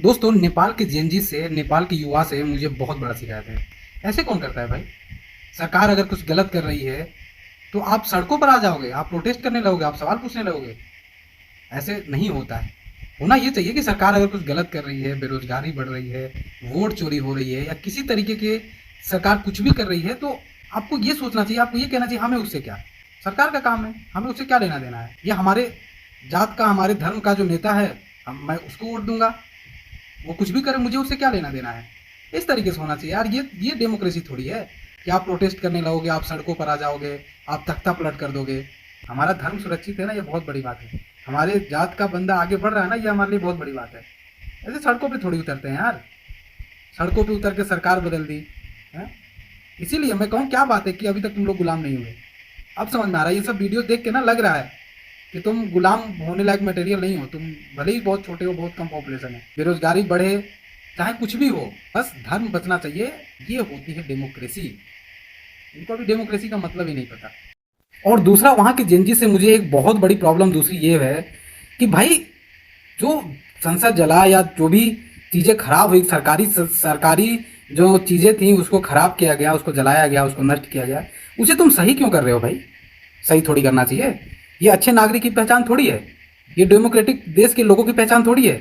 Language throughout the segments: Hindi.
दोस्तों, नेपाल के जेएनजी से, नेपाल के युवा से मुझे बहुत बड़ा शिकायत है। ऐसे कौन करता है भाई? सरकार अगर कुछ गलत कर रही है तो आप सड़कों पर आ जाओगे, आप प्रोटेस्ट करने लगोगे, आप सवाल पूछने लगोगे। ऐसे नहीं होता है। होना ये चाहिए कि सरकार अगर कुछ गलत कर रही है, बेरोजगारी बढ़ रही है, वोट चोरी हो रही है या किसी तरीके के सरकार कुछ भी कर रही है, तो आपको ये सोचना चाहिए, आपको ये कहना चाहिए हमें उससे क्या, सरकार का काम है, हमें उससे क्या लेना देना है। ये हमारे जात का, हमारे धर्म का जो नेता है, मैं उसको वोट दूंगा, वो कुछ भी करे, मुझे उससे क्या लेना देना है। इस तरीके से होना चाहिए यार। ये डेमोक्रेसी थोड़ी है कि आप प्रोटेस्ट करने लगोगे, आप सड़कों पर आ जाओगे, आप तख्ता पलट कर दोगे। हमारा धर्म सुरक्षित है ना, ये बहुत बड़ी बात है। हमारे जात का बंदा आगे बढ़ रहा है ना, ये हमारे लिए बहुत बड़ी बात है। ऐसे सड़कों पे थोड़ी उतरते हैं यार, सड़कों पे उतर के सरकार बदल दी है। इसीलिए मैं कहूँ, क्या बात है कि अभी तक तुम लोग गुलाम नहीं हुए। अब समझ में आ रहा है, ये सब वीडियो देख के ना लग रहा है कि तुम गुलाम होने लायक मटेरियल नहीं हो। तुम भले ही बहुत छोटे हो, बहुत कम पॉपुलेशन है, बेरोजगारी बढ़े, चाहे कुछ भी हो, बस धर्म बचना चाहिए। ये होती है डेमोक्रेसी। इनको अभी डेमोक्रेसी का मतलब ही नहीं पता। और दूसरा, वहाँ के जेएनजी से मुझे एक बहुत बड़ी प्रॉब्लम दूसरी ये है कि भाई, जो संसद जला या जो भी चीज़ें खराब हुई, सरकारी जो चीज़ें थी उसको खराब किया गया, उसको जलाया गया, उसको नष्ट किया गया, उसे तुम सही क्यों कर रहे हो भाई? सही थोड़ी करना चाहिए। ये अच्छे नागरिक की पहचान थोड़ी है। ये डेमोक्रेटिक देश के लोगों की पहचान थोड़ी है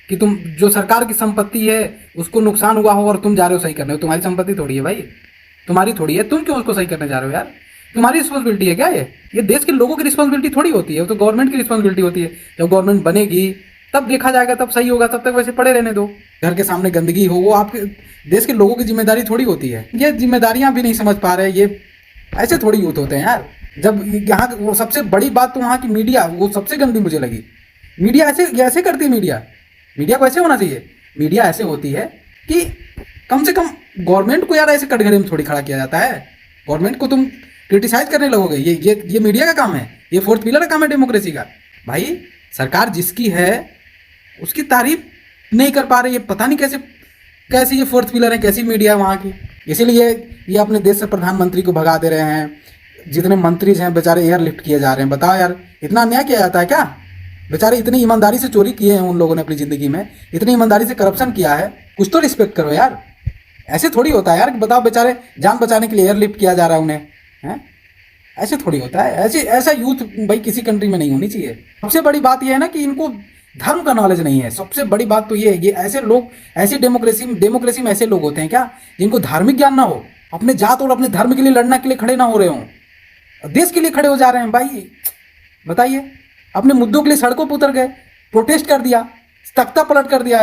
कि तुम जो सरकार की संपत्ति है उसको नुकसान हुआ हो और तुम जा रहे हो सही करने। हो तुम्हारी संपत्ति थोड़ी है भाई, तुम्हारी थोड़ी है। तुम क्यों उसको सही करने जा रहे हो यार? तुम्हारी रिस्पॉन्सिबिलिटी है क्या? ये देश के लोगों की रिस्पॉन्सिबिलिटी थोड़ी होती है, वो तो गवर्नमेंट की रिस्पॉन्सिबिलिटी होती है। जब गवर्नमेंट बनेगी तब देखा जाएगा, तब सही होगा, तब तक वैसे पड़े रहने दो। घर के सामने गंदगी हो, वो आपके देश के लोगों की जिम्मेदारी थोड़ी होती है। ये जिम्मेदारियां भी नहीं समझ पा रहे। ये ऐसे थोड़ी यूथ होते हैं यार। जब यहाँ वो सबसे बड़ी बात तो वहाँ की मीडिया, वो सबसे गंदी मुझे लगी। मीडिया ऐसे ऐसे करती है। मीडिया मीडिया को ऐसे होना चाहिए। मीडिया ऐसे होती है कि कम से कम गवर्नमेंट को यार ऐसे कटघरे में थोड़ी खड़ा किया जाता है। गवर्नमेंट को तुम क्रिटिसाइज करने लगोगे, ये मीडिया का काम है, ये फोर्थ पिलर का काम है डेमोक्रेसी का। भाई, सरकार जिसकी है उसकी तारीफ नहीं कर पा रहे। ये पता नहीं कैसे कैसे ये फोर्थ पिलर है, कैसी मीडिया है वहाँ की। इसीलिए ये अपने देश से प्रधानमंत्री को भगा दे रहे हैं। जितने मंत्री हैं बेचारे एयरलिफ्ट किए जा रहे हैं। बताओ यार, इतना अन्याय किया जाता है क्या? बेचारे इतनी ईमानदारी से चोरी किए हैं उन लोगों ने अपनी ज़िंदगी में, इतनी ईमानदारी से करप्शन किया है। कुछ तो रिस्पेक्ट करो यार। ऐसे थोड़ी होता है यार कि बताओ, बेचारे जान बचाने के लिए एयरलिफ्ट किया जा रहा है उन्हें, हैं? ऐसे थोड़ी होता है। ऐसा यूथ भाई किसी कंट्री में नहीं होनी चाहिए। सबसे बड़ी बात यह है ना कि इनको धर्म का नॉलेज नहीं है। सबसे बड़ी बात तो ये है, ये ऐसे लोग, ऐसी डेमोक्रेसी में ऐसे लोग होते हैं क्या जिनको धार्मिक ज्ञान ना हो, अपने जात और अपने धर्म के लिए लड़ने के लिए खड़े ना हो रहे हों, देश के लिए खड़े हो जा रहे हैं। भाई बताइए, अपने मुद्दों के लिए सड़कों पर उतर गए, प्रोटेस्ट कर दिया, तख्ता पलट कर दिया।